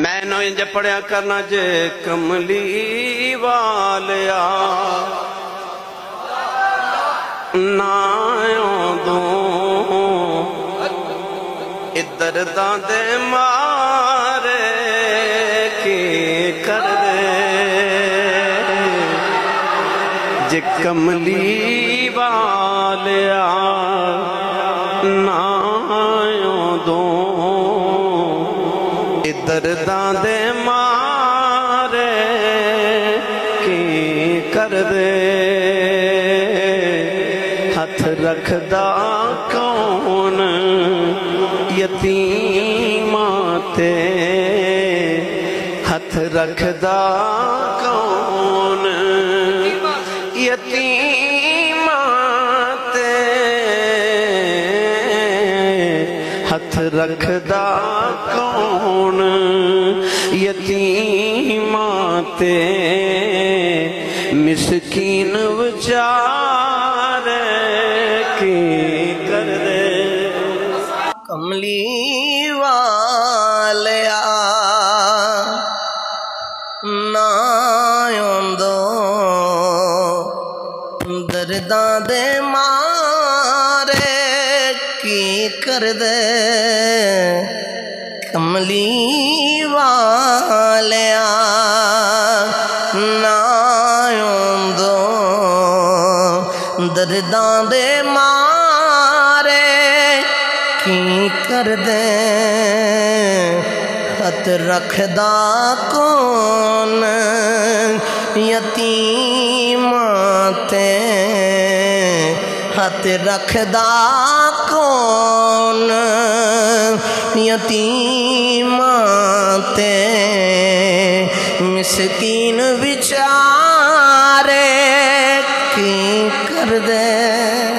میں نو انج پڑھیا کرنا جے کملی والیا نایوں دوں ادھر دے مارے کی کر دے جے کملی والیا نایوں دوں ادھر دے مارے کی کر دے ہاتھ رکھدا کون یتیماں ہاتھ رکھدا کون یتیماں ہاتھ رکھدا کون یتیماں مسکین وچارے کی کر دے کملی والیا نایوں دو درداں دے مارے کی کر دے کملی والیا نایوں دو درداں دے مارے کی کر دے ہاتھ رکھدا کون یتیماں ہاتھ رکھدا کون یتیماں مسکین بیچارے کی کر دے